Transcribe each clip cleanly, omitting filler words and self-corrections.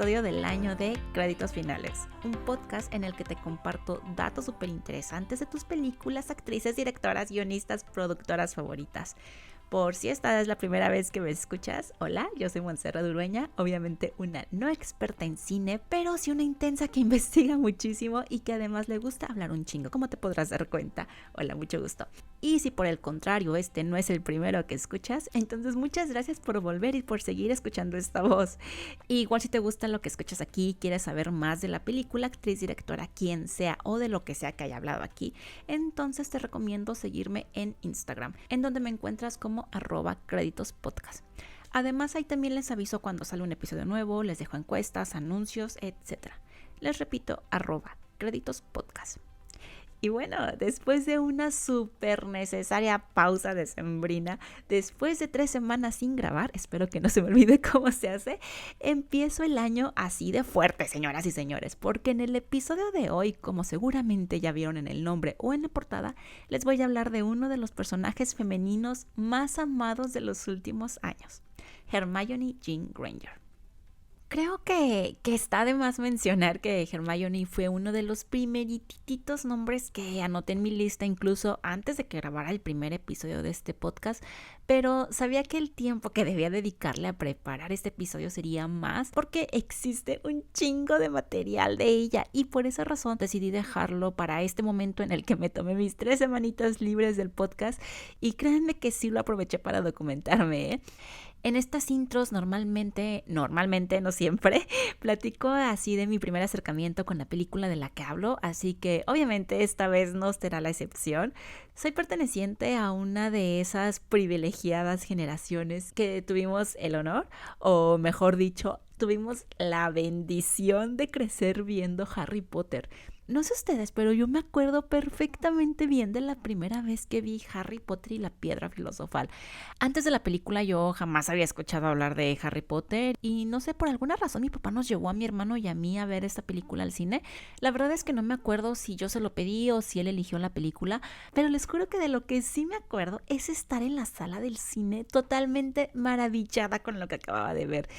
episodio del año de Créditos Finales, un podcast en el que te comparto datos súper interesantes de tus películas, actrices, directoras, guionistas, productoras favoritas. Por si esta es la primera vez que me escuchas, hola, yo soy Montserrat Urueña, obviamente una no experta en cine, pero sí una intensa que investiga muchísimo y que además le gusta hablar un chingo, como te podrás dar cuenta. Hola, mucho gusto. Y si por el contrario este no es el primero que escuchas, entonces muchas gracias por volver y por seguir escuchando esta voz. Igual si te gusta lo que escuchas aquí y quieres saber más de la película, actriz, directora, quien sea o de lo que sea que haya hablado aquí, entonces te recomiendo seguirme en Instagram, en donde me encuentras como @créditospodcast. Además ahí también les aviso cuando sale un episodio nuevo, les dejo encuestas, anuncios, etc. Les repito, @créditospodcast. Y bueno, después de una súper necesaria pausa decembrina, después de 3 semanas sin grabar, espero que no se me olvide cómo se hace, empiezo el año así de fuerte, señoras y señores, porque en el episodio de hoy, como seguramente ya vieron en el nombre o en la portada, les voy a hablar de uno de los personajes femeninos más amados de los últimos años, Hermione Jean Granger. Creo que está de más mencionar que Hermione fue uno de los primerititos nombres que anoté en mi lista incluso antes de que grabara el primer episodio de este podcast, pero sabía que el tiempo que debía dedicarle a preparar este episodio sería más porque existe un chingo de material de ella y por esa razón decidí dejarlo para este momento en el que me tomé mis 3 semanitas libres del podcast y créanme que sí lo aproveché para documentarme, ¿eh? En estas intros normalmente, no siempre, platico así de mi primer acercamiento con la película de la que hablo, así que obviamente esta vez no será la excepción. Soy perteneciente a una de esas privilegiadas generaciones que tuvimos el honor, o mejor dicho, tuvimos la bendición de crecer viendo Harry Potter. No sé ustedes, pero yo me acuerdo perfectamente bien de la primera vez que vi Harry Potter y la Piedra Filosofal. Antes de la película yo jamás había escuchado hablar de Harry Potter y no sé, por alguna razón mi papá nos llevó a mi hermano y a mí a ver esta película al cine. La verdad es que no me acuerdo si yo se lo pedí o si él eligió la película, pero les juro que de lo que sí me acuerdo es estar en la sala del cine totalmente maravillada con lo que acababa de ver.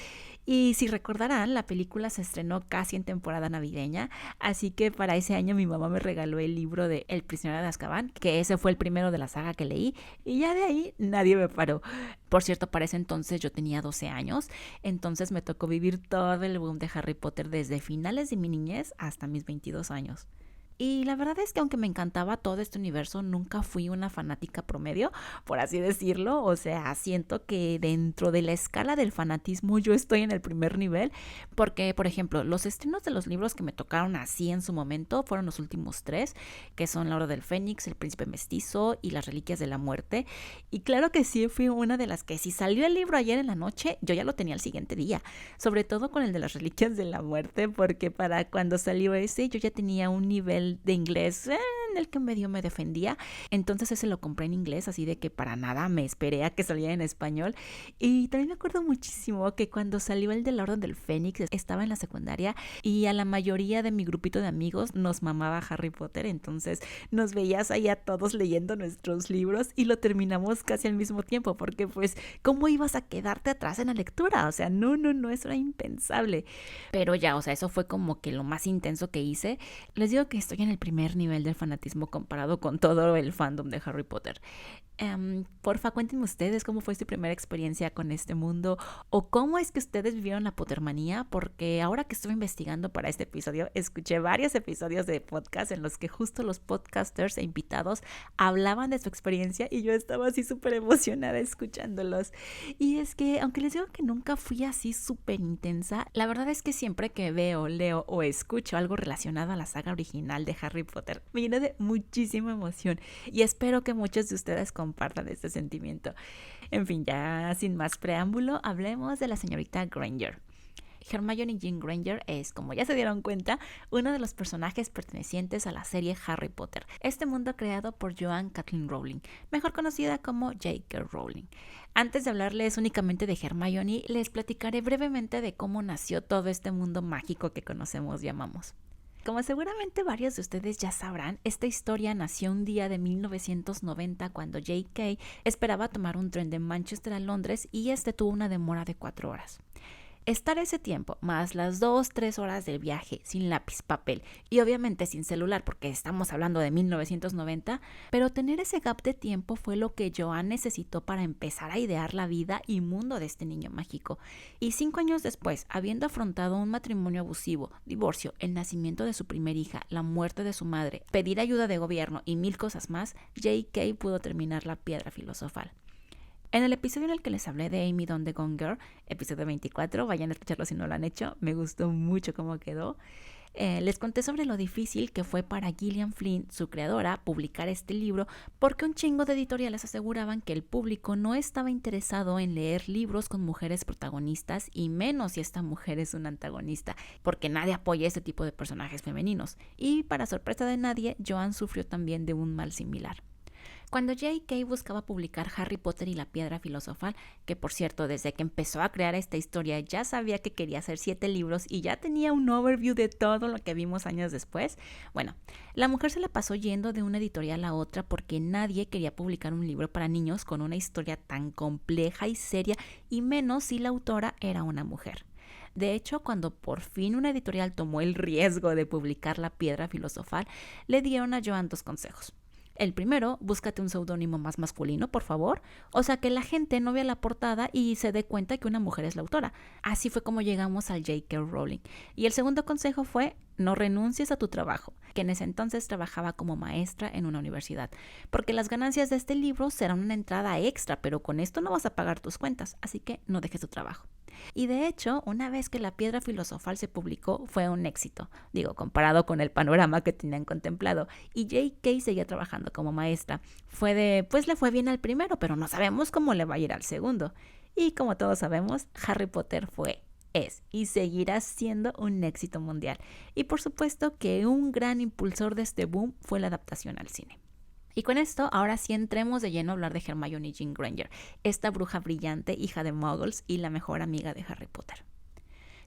Y si recordarán, la película se estrenó casi en temporada navideña, así que para ese año mi mamá me regaló el libro de El prisionero de Azkaban, que ese fue el primero de la saga que leí, y ya de ahí nadie me paró. Por cierto, para ese entonces yo tenía 12 años, entonces me tocó vivir todo el boom de Harry Potter desde finales de mi niñez hasta mis 22 años. Y la verdad es que aunque me encantaba todo este universo, nunca fui una fanática promedio, por así decirlo. O sea, siento que dentro de la escala del fanatismo yo estoy en el primer nivel, porque, por ejemplo, los estrenos de los libros que me tocaron así en su momento fueron los últimos 3, que son La Orden del Fénix, El Príncipe Mestizo y Las Reliquias de la Muerte. Y claro que sí, fui una de las que si salió el libro ayer en la noche, yo ya lo tenía el siguiente día. Sobre todo con el de Las Reliquias de la Muerte, porque para cuando salió ese yo ya tenía un nivel de inglés en el que medio me defendía, entonces ese lo compré en inglés, así de que para nada me esperé a que saliera en español. Y también me acuerdo muchísimo que cuando salió el de La Orden del Fénix estaba en la secundaria y a la mayoría de mi grupito de amigos nos mamaba Harry Potter, entonces nos veías ahí a todos leyendo nuestros libros y lo terminamos casi al mismo tiempo, porque pues ¿cómo ibas a quedarte atrás en la lectura? O sea, no, eso era impensable. Pero ya, o sea, eso fue como que lo más intenso que hice. Les digo que estoy en el primer nivel del fanatismo comparado con todo el fandom de Harry Potter. Porfa, cuéntenme ustedes cómo fue su primera experiencia con este mundo o cómo es que ustedes vivieron la Pottermanía, porque ahora que estuve investigando para este episodio, escuché varios episodios de podcast en los que justo los podcasters e invitados hablaban de su experiencia y yo estaba así súper emocionada escuchándolos. Y es que, aunque les digo que nunca fui así súper intensa, la verdad es que siempre que veo, leo o escucho algo relacionado a la saga original de Harry Potter, me llena de muchísima emoción y espero que muchos de ustedes compartan este sentimiento. En fin, ya sin más preámbulo, hablemos de la señorita Granger. Hermione Jean Granger es, como ya se dieron cuenta, uno de los personajes pertenecientes a la serie Harry Potter, este mundo creado por Joanne Kathleen Rowling, mejor conocida como J.K. Rowling. Antes de hablarles únicamente de Hermione, les platicaré brevemente de cómo nació todo este mundo mágico que conocemos y amamos. Como seguramente varios de ustedes ya sabrán, esta historia nació un día de 1990 cuando J.K. esperaba tomar un tren de Manchester a Londres y este tuvo una demora de 4 horas. Estar ese tiempo, más las 2-3 horas del viaje, sin lápiz, papel y obviamente sin celular porque estamos hablando de 1990, pero tener ese gap de tiempo fue lo que Joanne necesitó para empezar a idear la vida y mundo de este niño mágico. Y 5 años después, habiendo afrontado un matrimonio abusivo, divorcio, el nacimiento de su primer hija, la muerte de su madre, pedir ayuda de gobierno y 1000 cosas más, J.K. pudo terminar la piedra filosofal. En el episodio en el que les hablé de Amy Dawn the Gone Girl, episodio 24, vayan a escucharlo si no lo han hecho, me gustó mucho cómo quedó. Les conté sobre lo difícil que fue para Gillian Flynn, su creadora, publicar este libro porque un chingo de editoriales aseguraban que el público no estaba interesado en leer libros con mujeres protagonistas y menos si esta mujer es una antagonista, porque nadie apoya este tipo de personajes femeninos. Y para sorpresa de nadie, Joanne sufrió también de un mal similar. Cuando J.K. buscaba publicar Harry Potter y la Piedra Filosofal, que por cierto, desde que empezó a crear esta historia ya sabía que quería hacer 7 libros y ya tenía un overview de todo lo que vimos años después, bueno, la mujer se la pasó yendo de una editorial a otra porque nadie quería publicar un libro para niños con una historia tan compleja y seria, y menos si la autora era una mujer. De hecho, cuando por fin una editorial tomó el riesgo de publicar la Piedra Filosofal, le dieron a Joanne 2 consejos. El primero, búscate un seudónimo más masculino, por favor. O sea, que la gente no vea la portada y se dé cuenta que una mujer es la autora. Así fue como llegamos al J.K. Rowling. Y el segundo consejo fue, no renuncies a tu trabajo, que en ese entonces trabajaba como maestra en una universidad, porque las ganancias de este libro serán una entrada extra, pero con esto no vas a pagar tus cuentas, así que no dejes tu trabajo. Y de hecho, una vez que la Piedra Filosofal se publicó, fue un éxito, comparado con el panorama que tenían contemplado, y J.K. seguía trabajando como maestra. Pues le fue bien al primero, pero no sabemos cómo le va a ir al segundo. Y como todos sabemos, Harry Potter es y seguirá siendo un éxito mundial. Y por supuesto que un gran impulsor de este boom fue la adaptación al cine. Y con esto, ahora sí entremos de lleno a hablar de Hermione Jean Granger, esta bruja brillante, hija de muggles y la mejor amiga de Harry Potter.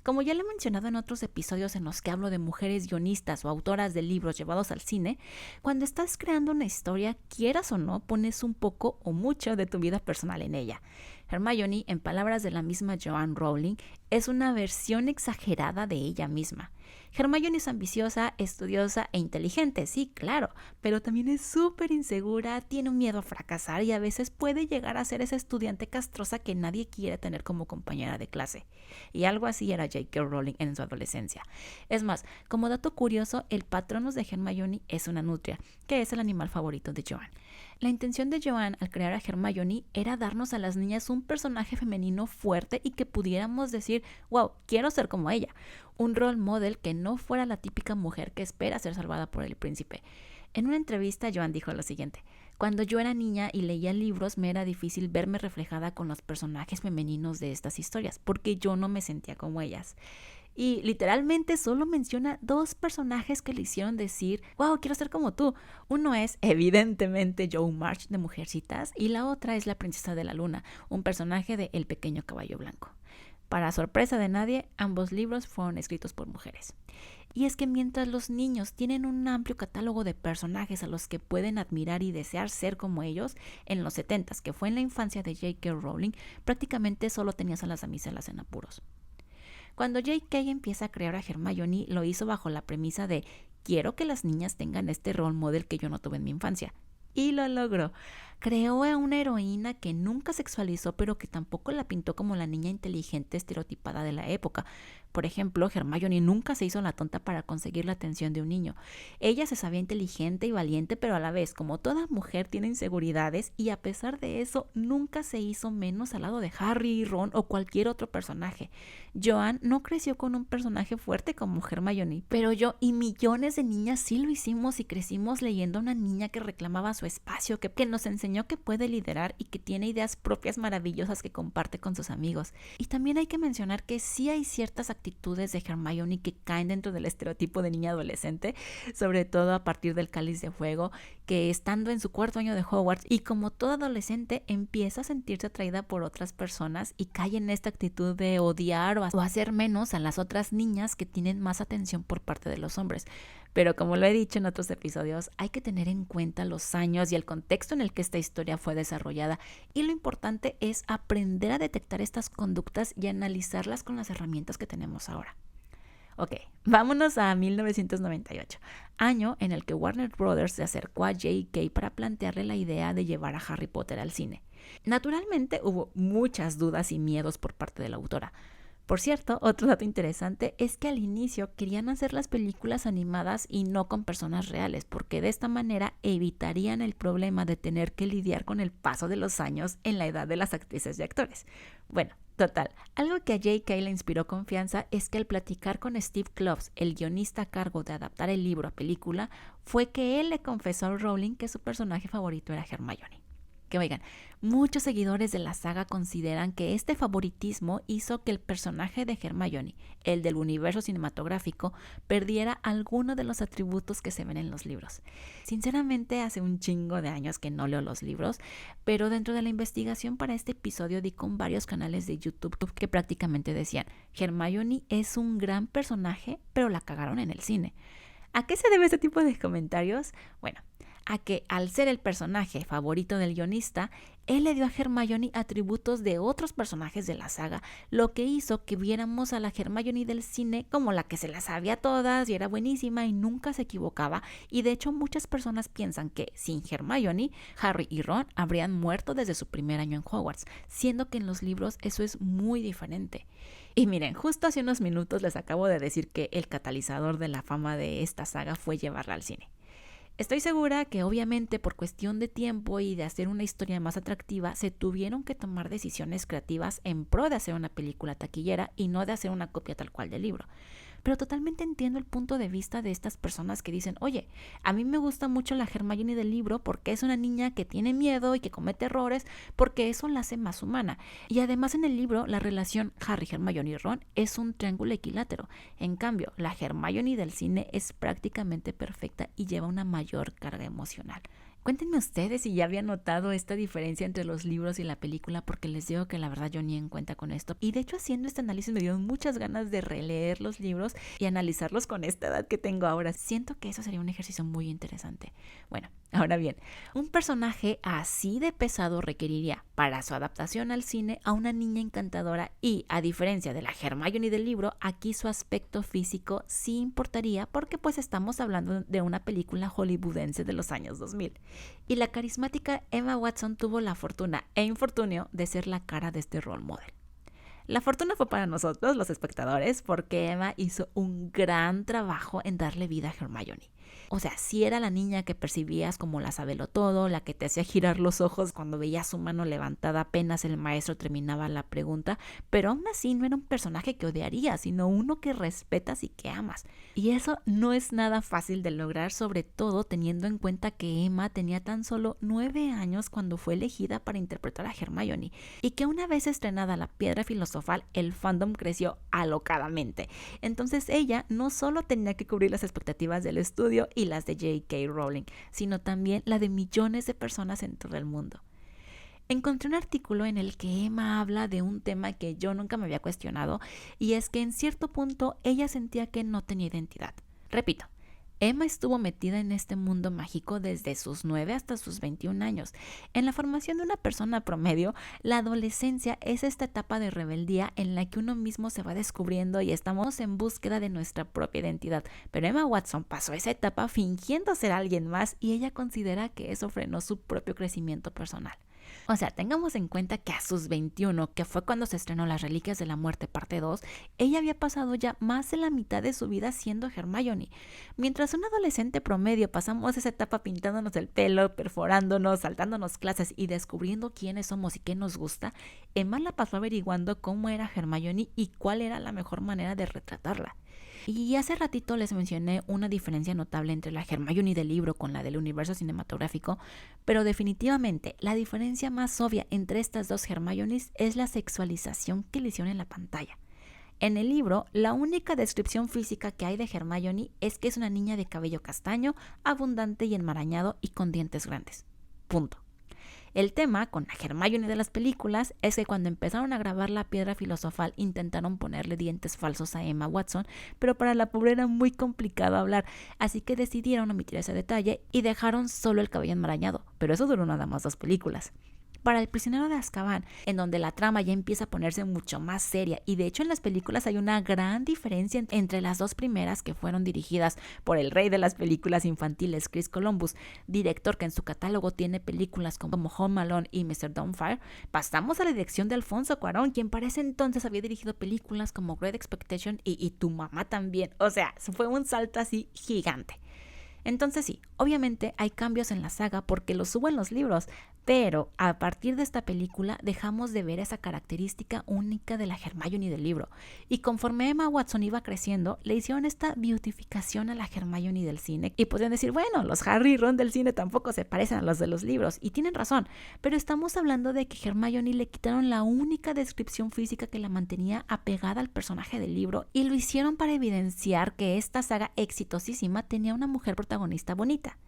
Como ya lo he mencionado en otros episodios en los que hablo de mujeres guionistas o autoras de libros llevados al cine, cuando estás creando una historia, quieras o no, pones un poco o mucho de tu vida personal en ella. Hermione, en palabras de la misma Joanne Rowling, es una versión exagerada de ella misma. Hermione es ambiciosa, estudiosa e inteligente, sí, claro, pero también es súper insegura, tiene un miedo a fracasar y a veces puede llegar a ser esa estudiante castrosa que nadie quiere tener como compañera de clase. Y algo así era J.K. Rowling en su adolescencia. Es más, como dato curioso, el patronus de Hermione es una nutria, que es el animal favorito de Joanne. La intención de Joanne al crear a Hermione era darnos a las niñas un personaje femenino fuerte y que pudiéramos decir, wow, quiero ser como ella. Un role model que no fuera la típica mujer que espera ser salvada por el príncipe. En una entrevista, Joanne dijo lo siguiente: cuando yo era niña y leía libros, me era difícil verme reflejada con los personajes femeninos de estas historias, porque yo no me sentía como ellas. Y literalmente solo menciona 2 personajes que le hicieron decir, wow, quiero ser como tú. Uno es evidentemente Jo March de Mujercitas y la otra es la Princesa de la Luna, un personaje de El Pequeño Caballo Blanco. Para sorpresa de nadie, ambos libros fueron escritos por mujeres. Y es que mientras los niños tienen un amplio catálogo de personajes a los que pueden admirar y desear ser como ellos, en los 70s, que fue en la infancia de J.K. Rowling, prácticamente solo tenías a las damiselas en apuros. Cuando J.K. empieza a crear a Hermione, lo hizo bajo la premisa de quiero que las niñas tengan este role model que yo no tuve en mi infancia. Y lo logró. Creó a una heroína que nunca sexualizó, pero que tampoco la pintó como la niña inteligente estereotipada de la época. Por ejemplo, Hermione nunca se hizo la tonta para conseguir la atención de un niño. Ella se sabía inteligente y valiente, pero a la vez, como toda mujer, tiene inseguridades y a pesar de eso, nunca se hizo menos al lado de Harry, Ron o cualquier otro personaje. Joanne no creció con un personaje fuerte como Hermione, pero yo y millones de niñas sí lo hicimos y crecimos leyendo a una niña que reclamaba su espacio, que nos enseñó que puede liderar y que tiene ideas propias maravillosas que comparte con sus amigos. Y también hay que mencionar que sí hay ciertas actitudes de Hermione que caen dentro del estereotipo de niña adolescente, sobre todo a partir del Cáliz de Fuego, que estando en su 4º año de Hogwarts y como toda adolescente empieza a sentirse atraída por otras personas y cae en esta actitud de odiar o hacer menos a las otras niñas que tienen más atención por parte de los hombres. Pero como lo he dicho en otros episodios, hay que tener en cuenta los años y el contexto en el que esta historia fue desarrollada, y lo importante es aprender a detectar estas conductas y analizarlas con las herramientas que tenemos ahora. Ok, vámonos a 1998, año en el que Warner Brothers se acercó a J.K. para plantearle la idea de llevar a Harry Potter al cine. Naturalmente hubo muchas dudas y miedos por parte de la autora. Por cierto, otro dato interesante es que al inicio querían hacer las películas animadas y no con personas reales, porque de esta manera evitarían el problema de tener que lidiar con el paso de los años en la edad de las actrices y actores. Bueno, total, algo que a J.K. le inspiró confianza es que al platicar con Steve Kloves, el guionista a cargo de adaptar el libro a película, fue que él le confesó a Rowling que su personaje favorito era Hermione. Que oigan, muchos seguidores de la saga consideran que este favoritismo hizo que el personaje de Hermione, el del universo cinematográfico, perdiera alguno de los atributos que se ven en los libros. Sinceramente, hace un chingo de años que no leo los libros, pero dentro de la investigación para este episodio di con varios canales de YouTube que prácticamente decían: Hermione es un gran personaje, pero la cagaron en el cine. ¿A qué se debe este tipo de comentarios? Bueno, a que al ser el personaje favorito del guionista, él le dio a Hermione atributos de otros personajes de la saga, lo que hizo que viéramos a la Hermione del cine como la que se las sabía todas y era buenísima y nunca se equivocaba, y de hecho muchas personas piensan que sin Hermione, Harry y Ron habrían muerto desde su primer año en Hogwarts, siendo que en los libros eso es muy diferente. Y miren, justo hace unos minutos les acabo de decir que el catalizador de la fama de esta saga fue llevarla al cine. Estoy segura que obviamente por cuestión de tiempo y de hacer una historia más atractiva se tuvieron que tomar decisiones creativas en pro de hacer una película taquillera y no de hacer una copia tal cual del libro. Pero totalmente entiendo el punto de vista de estas personas que dicen: oye, a mí me gusta mucho la Hermione del libro porque es una niña que tiene miedo y que comete errores, porque eso la hace más humana. Y además en el libro la relación Harry, Hermione y Ron es un triángulo equilátero. En cambio, la Hermione del cine es prácticamente perfecta y lleva una mayor carga emocional. Cuéntenme ustedes si ya habían notado esta diferencia entre los libros y la película, porque les digo que la verdad yo ni en cuenta con esto. Y de hecho, haciendo este análisis me dieron muchas ganas de releer los libros y analizarlos con esta edad que tengo ahora. Siento que eso sería un ejercicio muy interesante. Bueno, ahora bien, un personaje así de pesado requeriría para su adaptación al cine a una niña encantadora y, a diferencia de la Hermione del libro, aquí su aspecto físico sí importaría, porque pues estamos hablando de una película hollywoodense de los años 2000. Y la carismática Emma Watson tuvo la fortuna e infortunio de ser la cara de este role model. La fortuna fue para nosotros, los espectadores, porque Emma hizo un gran trabajo en darle vida a Hermione. O sea, sí era la niña que percibías como la sabelotodo, la que te hacía girar los ojos cuando veías su mano levantada apenas el maestro terminaba la pregunta, pero aún así no era un personaje que odiarías, sino uno que respetas y que amas. Y eso no es nada fácil de lograr, sobre todo teniendo en cuenta que Emma tenía tan solo 9 años cuando fue elegida para interpretar a Hermione, y que una vez estrenada la Piedra Filosofal, el fandom creció alocadamente. Entonces ella no solo tenía que cubrir las expectativas del estudio y las de J.K. Rowling, sino también la de millones de personas en todo el mundo. Encontré un artículo en el que Emma habla de un tema que yo nunca me había cuestionado, y es que en cierto punto ella sentía que no tenía identidad. Repito, Emma estuvo metida en este mundo mágico desde sus 9 hasta sus 21 años. En la formación de una persona promedio, la adolescencia es esta etapa de rebeldía en la que uno mismo se va descubriendo y estamos en búsqueda de nuestra propia identidad. Pero Emma Watson pasó esa etapa fingiendo ser alguien más, y ella considera que eso frenó su propio crecimiento personal. O sea, tengamos en cuenta que a sus 21, que fue cuando se estrenó Las Reliquias de la Muerte parte 2, ella había pasado ya más de la mitad de su vida siendo Hermione. Mientras un adolescente promedio pasamos esa etapa pintándonos el pelo, perforándonos, saltándonos clases y descubriendo quiénes somos y qué nos gusta, Emma la pasó averiguando cómo era Hermione y cuál era la mejor manera de retratarla. Y hace ratito les mencioné una diferencia notable entre la Hermione del libro con la del universo cinematográfico, pero definitivamente la diferencia más obvia entre estas dos Hermiones es la sexualización que le hicieron en la pantalla. En el libro, la única descripción física que hay de Hermione es que es una niña de cabello castaño, abundante y enmarañado y con dientes grandes. Punto. El tema con la Hermione de las películas es que cuando empezaron a grabar la piedra filosofal intentaron ponerle dientes falsos a Emma Watson, pero para la pobre era muy complicado hablar, así que decidieron omitir ese detalle y dejaron solo el cabello enmarañado, pero eso duró nada más 2 películas. Para El prisionero de Azkaban, en donde la trama ya empieza a ponerse mucho más seria, y de hecho en las películas hay una gran diferencia entre las 2 primeras, que fueron dirigidas por el rey de las películas infantiles, Chris Columbus, director que en su catálogo tiene películas como Home Alone y Mr. Doubtfire. Pasamos a la dirección de Alfonso Cuarón, quien para ese entonces había dirigido películas como Great Expectation y Tu mamá también. O sea, fue un salto así gigante. Entonces sí, obviamente hay cambios en la saga porque los subo en los libros, pero a partir de esta película dejamos de ver esa característica única de la Hermione del libro. Y conforme Emma Watson iba creciendo, le hicieron esta beautificación a la Hermione del cine. Y podrían decir, bueno, los Harry y Ron del cine tampoco se parecen a los de los libros. Y tienen razón, pero estamos hablando de que Hermione le quitaron la única descripción física que la mantenía apegada al personaje del libro y lo hicieron para evidenciar que esta saga exitosísima tenía una mujer protagonista bonita.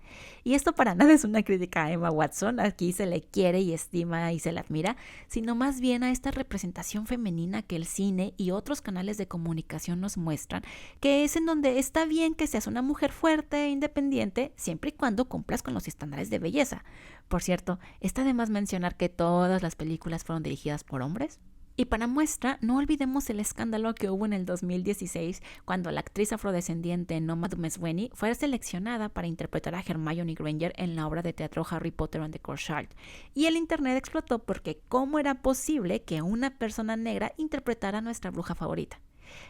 Y esto para nada es una crítica a Emma Watson, aquí se le quiere y estima y se le admira, sino más bien a esta representación femenina que el cine y otros canales de comunicación nos muestran, que es en donde está bien que seas una mujer fuerte e independiente, siempre y cuando cumplas con los estándares de belleza. Por cierto, está de más mencionar que todas las películas fueron dirigidas por hombres. Y para muestra, no olvidemos el escándalo que hubo en el 2016 cuando la actriz afrodescendiente Noma Dumesweni fue seleccionada para interpretar a Hermione Granger en la obra de teatro Harry Potter and the Cursed Child. Y el internet explotó porque ¿cómo era posible que una persona negra interpretara a nuestra bruja favorita?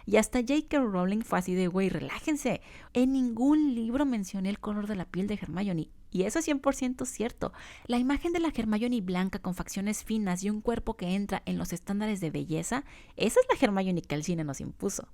Y hasta J.K. Rowling fue así de, güey, relájense. En ningún libro mencioné el color de la piel de Hermione. Y eso es 100% cierto. La imagen de la Hermione blanca con facciones finas y un cuerpo que entra en los estándares de belleza, esa es la Hermione que el cine nos impuso.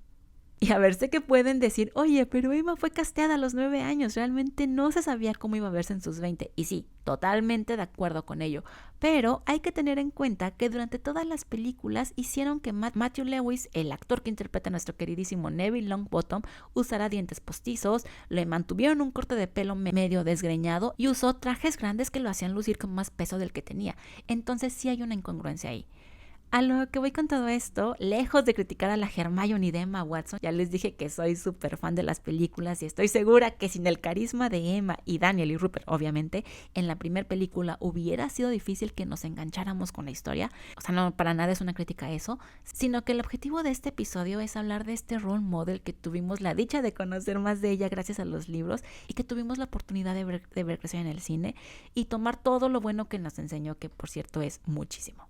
Y a ver, sé que pueden decir, oye, pero Emma fue casteada a los 9 años, realmente no se sabía cómo iba a verse en sus 20. Y sí, totalmente de acuerdo con ello. Pero hay que tener en cuenta que durante todas las películas hicieron que Matthew Lewis, el actor que interpreta a nuestro queridísimo Neville Longbottom, usara dientes postizos, le mantuvieron un corte de pelo medio desgreñado y usó trajes grandes que lo hacían lucir con más peso del que tenía. Entonces sí hay una incongruencia ahí. A lo que voy con todo esto, lejos de criticar a la Hermione de Emma Watson, ya les dije que soy súper fan de las películas y estoy segura que sin el carisma de Emma y Daniel y Rupert, obviamente, en la primera película hubiera sido difícil que nos engancháramos con la historia. O sea, no, para nada es una crítica a eso, sino que el objetivo de este episodio es hablar de este role model que tuvimos la dicha de conocer más de ella gracias a los libros y que tuvimos la oportunidad de ver crecer en el cine y tomar todo lo bueno que nos enseñó, que por cierto es muchísimo.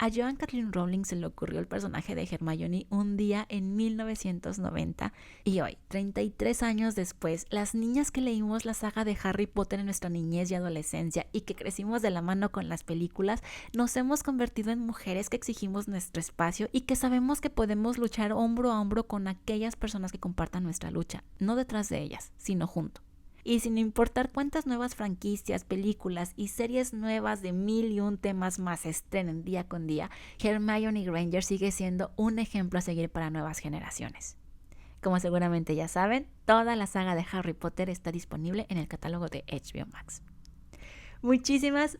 A Joanne Kathleen Rowling se le ocurrió el personaje de Hermione un día en 1990 y hoy, 33 años después, las niñas que leímos la saga de Harry Potter en nuestra niñez y adolescencia y que crecimos de la mano con las películas, nos hemos convertido en mujeres que exigimos nuestro espacio y que sabemos que podemos luchar hombro a hombro con aquellas personas que compartan nuestra lucha, no detrás de ellas, sino junto. Y sin importar cuántas nuevas franquicias, películas y series nuevas de 1001 temas más se estrenen día con día, Hermione Granger sigue siendo un ejemplo a seguir para nuevas generaciones. Como seguramente ya saben, toda la saga de Harry Potter está disponible en el catálogo de HBO Max. Muchísimas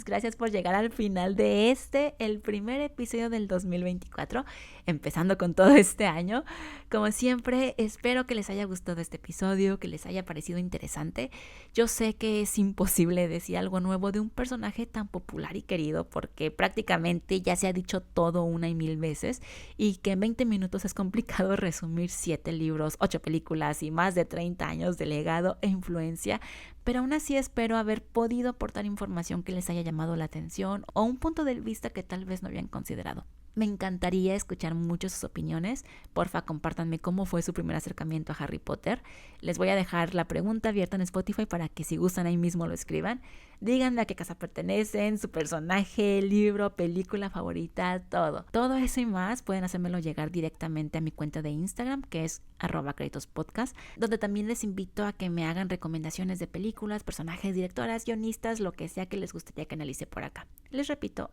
gracias por llegar al final de el primer episodio del 2024, empezando con todo este año. Como siempre, espero que les haya gustado este episodio, que les haya parecido interesante. Yo sé que es imposible decir algo nuevo de un personaje tan popular y querido, porque prácticamente ya se ha dicho todo 1 y 1000 veces, y que en 20 minutos es complicado resumir 7 libros, 8 películas y más de 30 años de legado e influencia. Pero aún así espero haber podido aportar información que les haya llamado la atención o un punto de vista que tal vez no habían considerado. Me encantaría escuchar mucho sus opiniones. Porfa, compártanme cómo fue su primer acercamiento a Harry Potter. Les voy a dejar la pregunta abierta en Spotify para que si gustan ahí mismo lo escriban. Díganme a qué casa pertenecen, su personaje, libro, película favorita, todo. Todo eso y más pueden hacérmelo llegar directamente a mi cuenta de Instagram, que es @créditospodcast, donde también les invito a que me hagan recomendaciones de películas, personajes, directoras, guionistas, lo que sea que les gustaría que analice por acá. Les repito,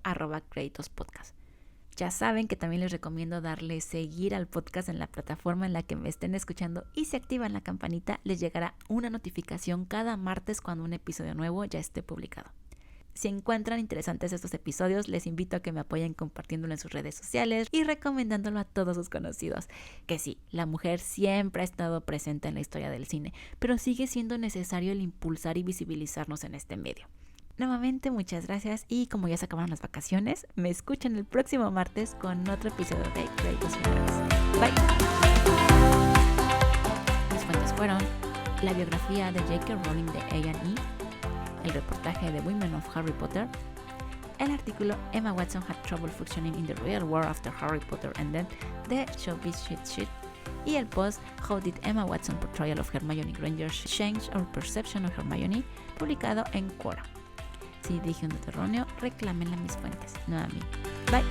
@créditospodcast. Ya saben que también les recomiendo darle seguir al podcast en la plataforma en la que me estén escuchando y si activan la campanita les llegará una notificación cada martes cuando un episodio nuevo ya esté publicado. Si encuentran interesantes estos episodios, les invito a que me apoyen compartiéndolo en sus redes sociales y recomendándolo a todos sus conocidos. Que sí, la mujer siempre ha estado presente en la historia del cine, pero sigue siendo necesario el impulsar y visibilizarnos en este medio. Nuevamente, muchas gracias y como ya se acabaron las vacaciones, me escuchan el próximo martes con otro episodio de Créditos Finales. Bye. Las fuentes fueron la biografía de J.K. Rowling de A&E, el reportaje de Women of Harry Potter, el artículo Emma Watson had trouble functioning in the real world after Harry Potter ended de Showbiz Cheat Sheet y el post How did Emma Watson portrayal of Hermione Granger change our perception of Hermione, publicado en Quora. Si dije un dato erróneo, reclámenle a mis fuentes, no a mí. Bye.